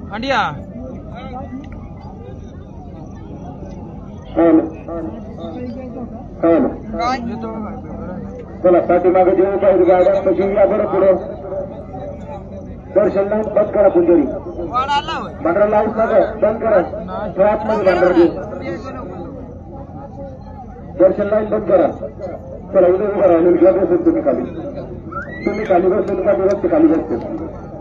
India चला पाठीमागे जेवू पाहिजे गाड्या पशी या बरं पुढे दर्शन लावून बंद करा पुंजरी भांडरा लावून नका बंद करा ट्रॅप मध्ये भांडर देऊ दर्शन लावून बंद करा चला उद्या उभा राहिलो किंवा बसून तुम्ही खाली बसून का व्यवस्थित खाली बसतो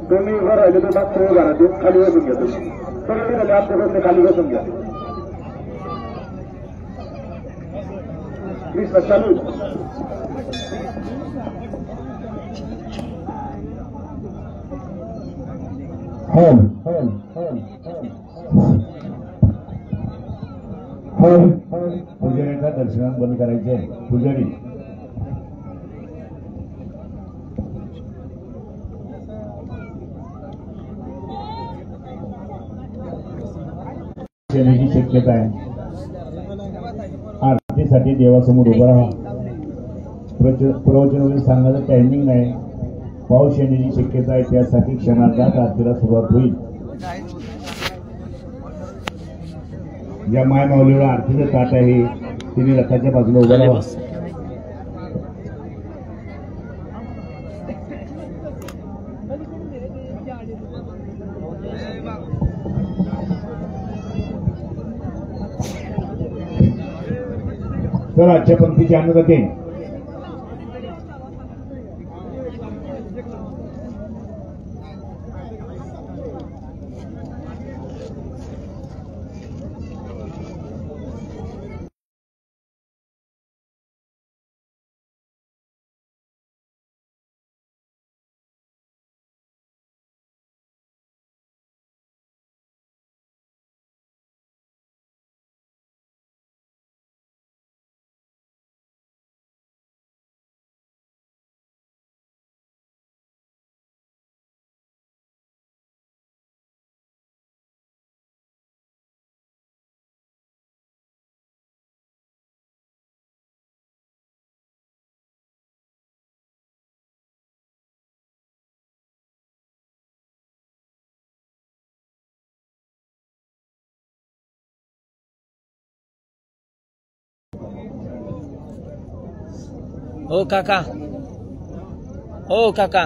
तुम्ही उभं राहिले तर मागचं उभा राहतो खाली बसून घ्या तुम्ही सगळे झाले आपल्या बसले खाली बसून घ्या प्लीज चालू पुजाऱ्यांना दर्शनात बंद करायचे पुजारी येण्याची शक्यता आहे आरतीसाठी देवासमोर उभं राहा प्रवचन वगैरे सांगायचं टायमिंग नाही पाऊस येण्याची शक्यता आहे त्यासाठी क्षणार्धात आरतीला सुरुवात होईल ज्या माय माऊलीवर आरतीचं ताट आहे तिने रथाच्या बाजूला उभं राहा तर आजच्या पंक्तीचे अन्नदाते ओ काका ओ काका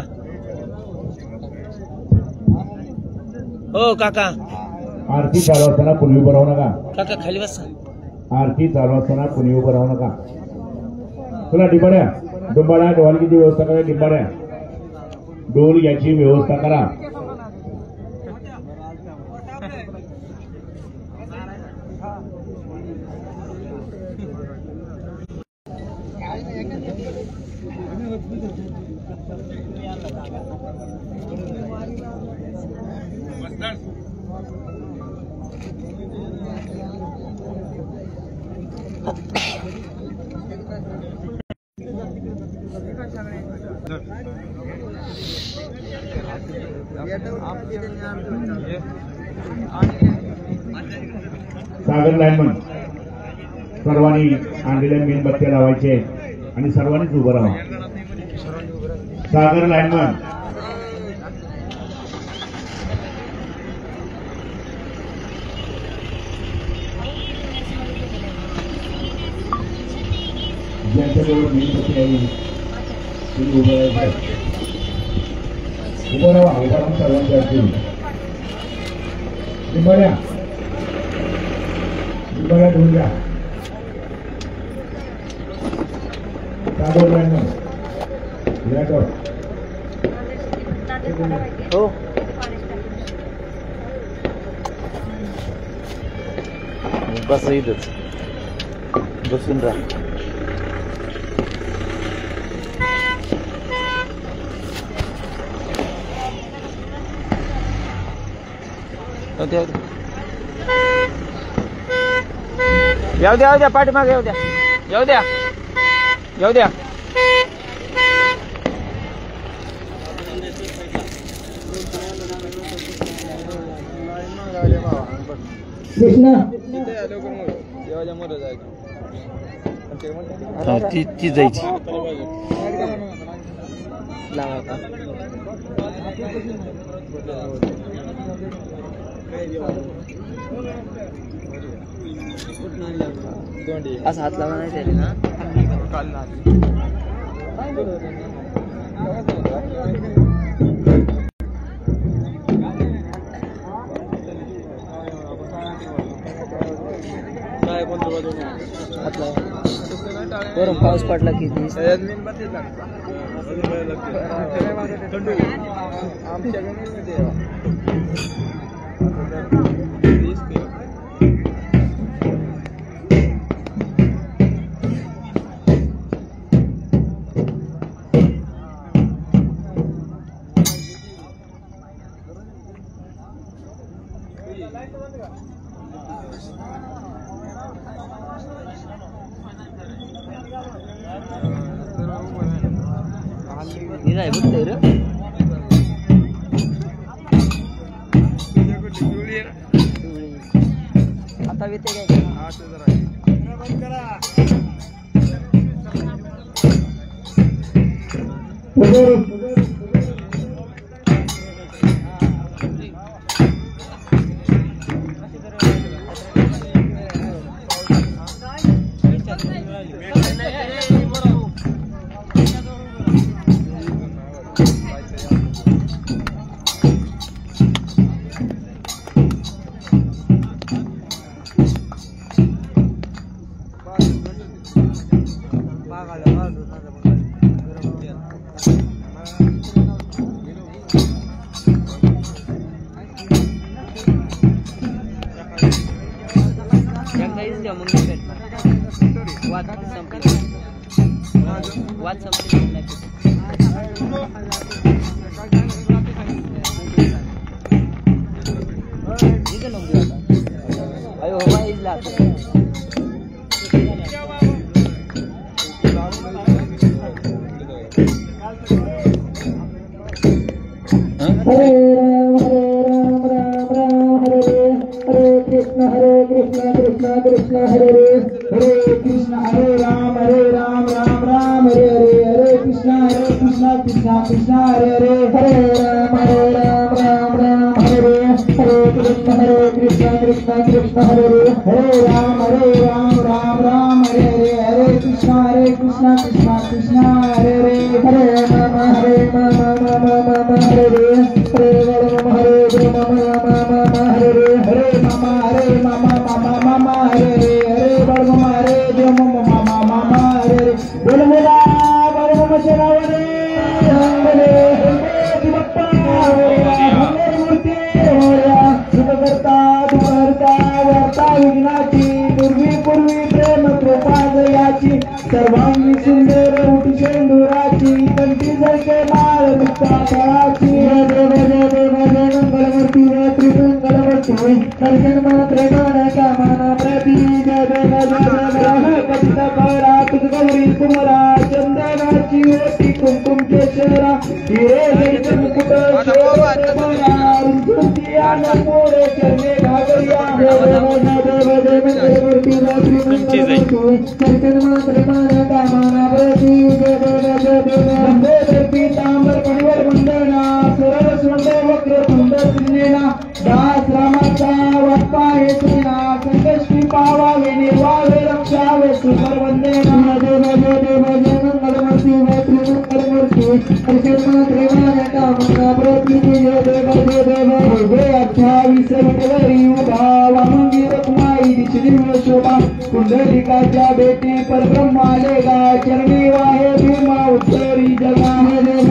ओ काका आरती चालू असताना कुणी उभं राहू नका काका खाली बसा आरती चालू असताना कुणी उभं राहू नका चला डिंबाड्या डोंबाड्या ढोलकीची व्यवस्था करा डिंबाड्या डोल याची व्यवस्था करा सागर लाईनमन सर्वांनी आणलेल्या मेणबत्त्या लावायचे आणि सर्वांनीच उभं राहा सागर लाईनमन ज्यांच्याजवळ मेणबत्ती आहे तुम्ही उभं राहायचं उभं राहा उभं राहून सर्वांची असतील निंबाड्या धुवून घ्या सागर लाईनमन हो बस इथंच बसून राहा. येऊ द्या पाठीमागे येऊ द्या कृष्णा ती जायची असं हात लावा नाही त्याला ना. वरून पाऊस पडला की नाही बघतोय रे. आता येते काय कृष्ण हरे कृष्ण हरे राम राम राम हरे हरे हरे कृष्ण कृष्ण कृष्ण हरे हरे राम राम हरे हरे कृष्ण कृष्ण कृष्ण हरे हरे राम राम हरे हरे कृष्ण कृष्ण कृष्ण हरे हरे राम हरे हरे सर्वांगी सुंदर उठी शेंडुराची कंठी जळके माळ मुक्ता फळाची मंगलमूर्ती त्रिमंगलमूर्ती दर्शन मात्र गण कामना प्रती जय कथित करा तुझ गौरी कुमरा चंदनाची ओटी कुंकुम केशरा हिरे मुकुट मोरे चरणे घागरिया मंगलमूर्ती दर्शन मात्र पीतांबर कणवर वंदना सरळ सुंदर वक्र सुंदर त्रिनेना दास रामाचा वाप्पा हे सेना संकष्टी पावावे निर्वावे रक्षावे सुंदर वंदना देव मंगलमूर्ती त्रिमंगलमूर्ती दर्शन त्रिवान कामना प्रती जय देव 28 विठवरी उभा वामंगी रखमाई दिशा शोभा कुंडलिकाच्या बेटी परब्रह्माले गा चरणी वाहे भीमा उत्तरी जगा देव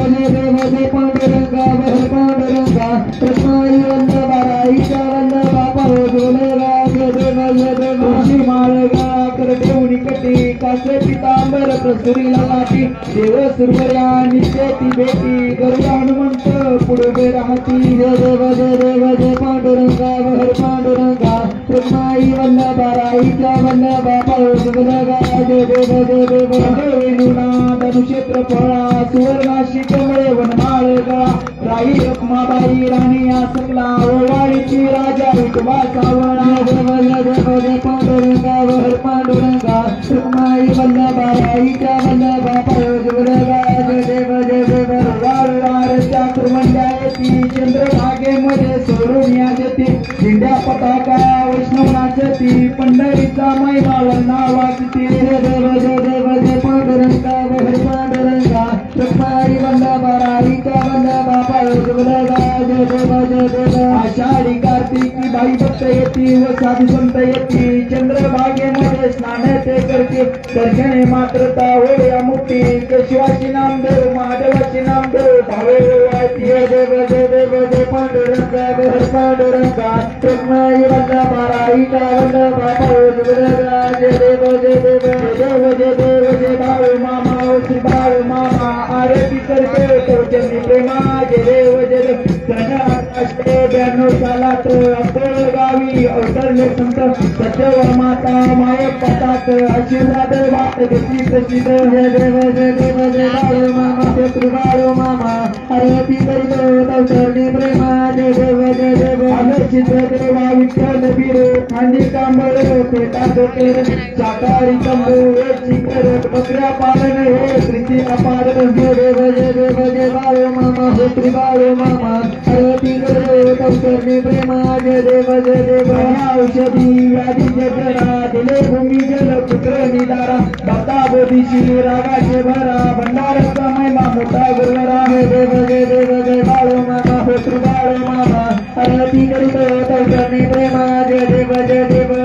पांडुरंग पांडुरंगा हर पांडुरंगा कृष्णाई वल्लभा राईच्या वल्लभा पावडुरंगा जय देव जय देव तुळशी माळगा कर देऊनी कटी कासे पितांबर प्रसुरीला लाटी देव सुरवऱ्या नित्येती बेटी गरुडा हनुमंत पुढे राहती जय देव जय देव जय पांडुरंगा हर पांडुरंगा कृष्णाई वल्लभा राईच्या वल्लभा पावडुरंगा जय देव जय देव वेणुना धनुक्षेत्र फळा सुवर्णाशी कमळे वनमाळगा राई रखमाबाई राणी आसमला ओवाळीची राजा विठोबा सावळा देव जय देव जय पांडुरंगा हर पांडुरंगा कृष्णाई वल्लभा राईच्या वल्लभा पावडुरंगा जय देव जय देव वारच्या कुरवंड्या येती चंद्रभागेमध्ये सोडून या येते झेंड्या पताका वैष्णव नाचती पंढरीचा महिमा वन्ना वाचती जय देव जय देव जय पांडुरंगा हर पांडुरंगा कृष्णाई वल्लभा राईच्या वल्लभा पावडुरंगा जय देव जय देव आषाढी कार्तिकी बाई भक्त येती व साधू संत येती चंद्रभागेमध्ये स्नान ते करते दर्शने मात्रता होया मुक्ती केशवाची नामदेव महादेवाची नामदेव भावे वाळती जय देव जय देव जय पांडुरंगा हर पांडुरंगा कृष्णाई वल्लभा राईच्या वल्लभा पावडुरंगा जय देव जय देव जय देव जय देव जय बाळू मामा श्री बाळू मामा आरती करते चौचंदी प्रेमा जय देव जय देव सन 1892 सालात अकोळ गावी अवतरले संत सत्यवर माता मायप्पातात आशीर्वाद वाट घेतली प्रसिद्ध जय देव जय देव जय बाळू मामा श्री बाळू मामा आरती करीत अवतरली प्रेमा जय देव जय देव आदर्शित देवा विठ्ठल बिरो खांदी कांबळ पेटा डोकेर चाकारी तंबू चिकर बकऱ्या पालन हे प्रीती अपार जय देव जय देव जय बाळू मामा श्री बाळू मामा आरती करीत अवतरली प्रेमा जय देव जय देव औषधी व्याधी जरा दिले भूमी जल पुत्र निदारा भक्ता बोधीशी रागाचे भरा भंडाराचा महिमा मोठा गुरुवरा हे देव जय देव जय बाळू मामा श्री बाळू मामा आरती करीत अवतरली प्रेमा जय देव जय देव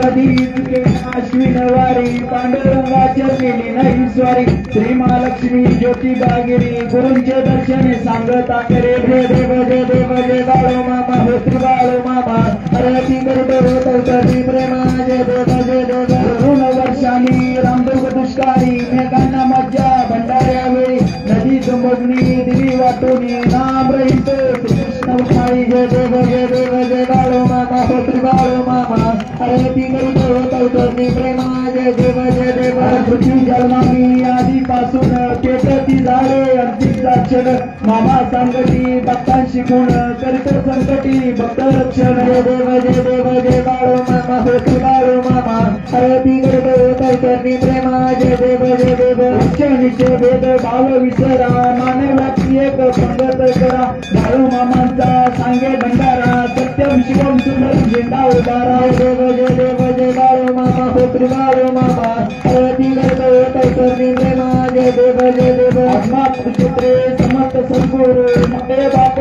अश्विन वारी पांडुरंगाच्या केली नाही स्वारी श्री महालक्ष्मी ज्योती बागिरी गुरूंचे दर्शने सांगता करे जय देव जय देव जय बाळू मामा श्री बाळू मामा आरती करीत अवतरली प्रेमा जय देव जय देव ऋण वर्षानी रामदुर्ग दुष्काळी मेघांना मज्जा भंडाऱ्या वेळी नदी जंबगणी दिवी वाटोनी नाम रहित कृष्ण उठाई जय देव जय देव जय बाळू मामा श्री बाळू मामा आरती करीत अवतरली प्रेमा जय देव जय देव पृथ्वी जन्मामी आधीपासून केटती झाले अंतिमचा क्षण मामा सांगती भक्तांशी गुण करीत संकटी भक्त रक्षण जय देव जय देव जय बाळू मामा श्री बाळू मामा आरती करीत अवतरली प्रेमा जय देव जय देव उच्च भेद भाव विसरा मानवाची एक पंगत करा बाळू मामांचा सांगे भंडारा सत्यम शिवम सुंदर झेंडा उभारा जय देव जय देव जय बाळू मामा श्री बाळू मामा आरती करीत अवतरली प्रेमा जय देव जय देव आत्मा पुत्रे समस्त सद्गुरु मगे बाप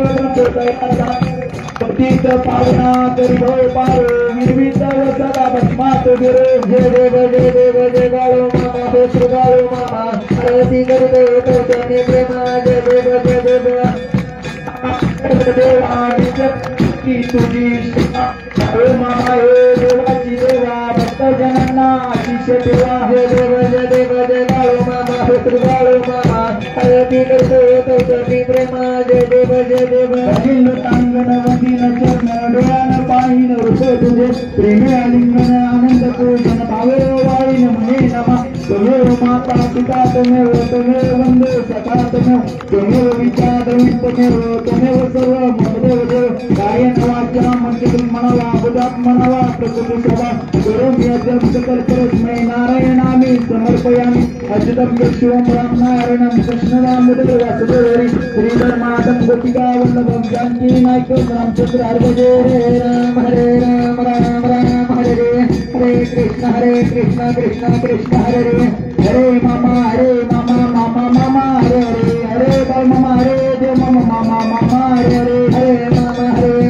पतित पावना करी भव पारो निर्मित व सदा भस्मात गिरो जय देव जय देव जय बाळू मामा श्री बाळू मामा आरती करीत अवतरली प्रेमा जय देव जय देव देवानी की तुझी मामा हे देवाची देवा भक्तजनांना आशिष ठेवा जय देव जय देव जय बाळू मामा श्री बाळू मामा आरती करीत अवतरली प्रेमा जय देव जय देव अखिल तांगण वंदीन चरण डोळ्यान पाहिन वृष तुझे प्रेमे आलिंगन आनंद पोषण भावे वाळीन म्हणे नमा त्वमेव माता पिता त्वमेव वंदे सखा त्वमेव विचारवित त्वमेव सर्व महदेव देव गायन वाचा मंत्र मनावा बुधात मनावा प्रकृती सभा गुरुम यज्ञ सकल परस्मै नारायणामी समर्पयामि अच्युतं शिवं राम नारायणं कृष्ण दामोदर वासुदेव श्रीधर माधव गोपिका वल्लभं जानकी नायक रामचंद्र हरे राम राम राम हरे हरे कृष्ण कृष्ण कृष्ण हरे हरे मामा मामा मामा हरे हरे हरे बाल मामा हरे देव मामा मामा हरे हरे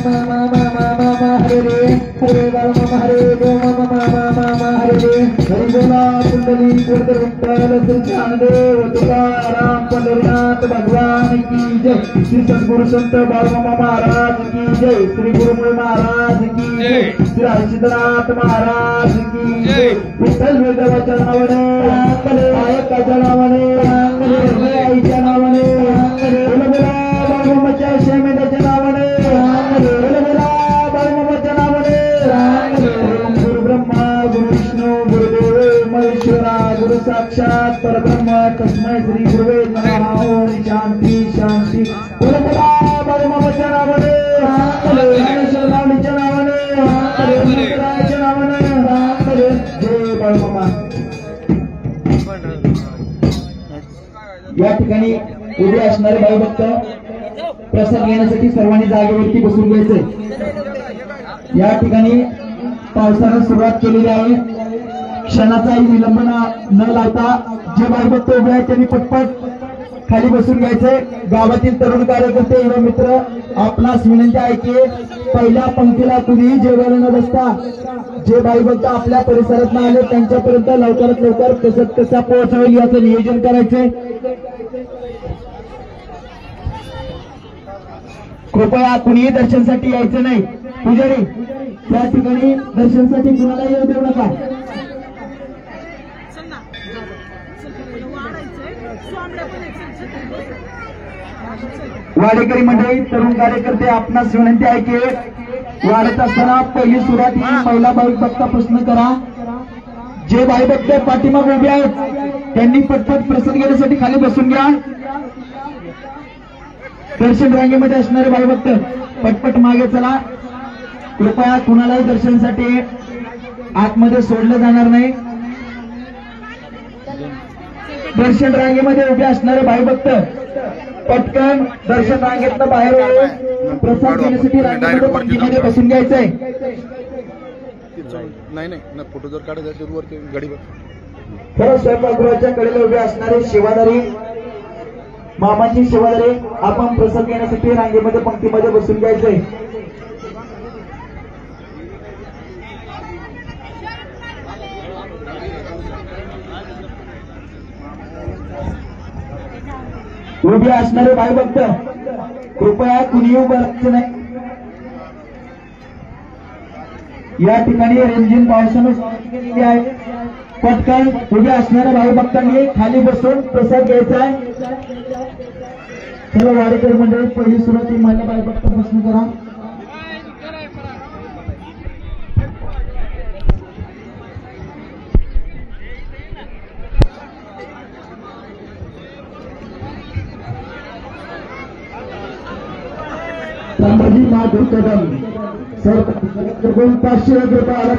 मामा मामा हरे हरे बाल मामा हरे देव मामा मामा हरे हरिबोला कुंडली कोट विठ्ठल श्री ज्ञानदेव तुकाराम पंढरीनाथ भगवान की जय श्री सद्गुरु संत बाळमामा महाराज की जय श्री गुरुमुळे महाराज की जय श्री हर्षिदनाथ महाराज की जय विठ्ठल वेदवाच्या नावाने आयकाच्या नावाने आईच्या नावाने बाळमामाच्या शेमेंद्याच्या नावाने बाळमामाच्या नावाने गुरु ब्रह्मा गुरु विष्णू गुरुदेव महेश्वरा गुरु साक्षात परब्रह्म तस्मै श्री गुरुवे नमः ओम शांती शांती बाळमामाच्या नावाने ज्ञानेश्वर माऊलीच्या नावाने मंत्राच्या नावाने जय बाळमामा. या ठिकाणी उभे असणारे भाईभक्त प्रसाद घेण्यासाठी सर्वांनी जागेवरती बसून घ्यायचे. या ठिकाणी पावसानं सुरुवात केलेली आहे. क्षणाचाही विलंब न लावता जे भाईभक्त उभे आहेत त्यांनी पटपट खाली बसून घ्यायचे. गावातील तरुण कार्यकर्ते युवा मित्र आपणास विनंती आहे की पहिल्या पंक्तीला कुणीही जेवायला न बसता जे भाईभक्त आपल्या परिसरात आले त्यांच्यापर्यंत लवकरात लवकर कसं कसा पोहोचवेल याचं नियोजन करायचे. कृपया कुणीही दर्शनसाठी यायचं नाही. पुजारी त्या ठिकाणी दर्शनसाठी कुणाला येऊ देऊ नका. वाडेकरी मंडळी तरुण कार्यकर्ते आपणास विनंती आहे की वाढत असताना पहिली सुरुवात ही महिला भाईभक्तापासून करा. जे भाईभक्त पाठीमाग उभे आहेत त्यांनी पटपट प्रसाद घेण्यासाठी खाली बसून घ्या. दर्शन रांगेमध्ये असणारे भाईभक्त पटपट मागे चला. कृपया कुणालाही दर्शनासाठी आतमध्ये सोडलं जाणार नाही. दर्शन रांगेमध्ये उभे असणारे भाईभक्त पटकन दर्शन रांगेतनं बाहेर येऊन प्रसाद घेण्यासाठी रांगेमध्ये पंक्तीमध्ये बसून घ्यायचंय. नाही फोटो जर काढायचा वरती गाडीवर खरं स्वयंपाकगृहाच्या कडेला उभे असणारे सेवादारी मामाची सेवादारी आपण प्रसाद घेण्यासाठी रांगेमध्ये पंक्तीमध्ये बसून घ्यायचंय. उभे असणारे भाईभक्त कृपया कुणीही उभं राहायचं नाही. या ठिकाणी रिमझिम पावसानं केलेली आहे. पटकन उभे असणाऱ्या भाईभक्तांनी खाली बसून प्रसाद घ्यायचा आहे. चला वाडेकर मंडळी पहिली सुरुवात महिला भाईभक्तापासून करा. संभाजी महादेव कदम सर 500 रुपयाला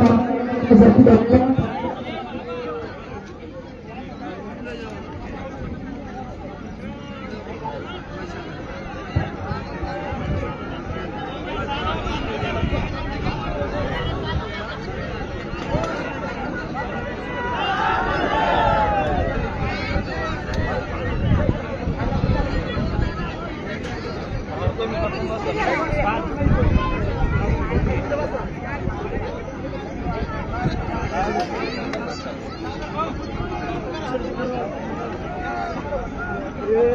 ए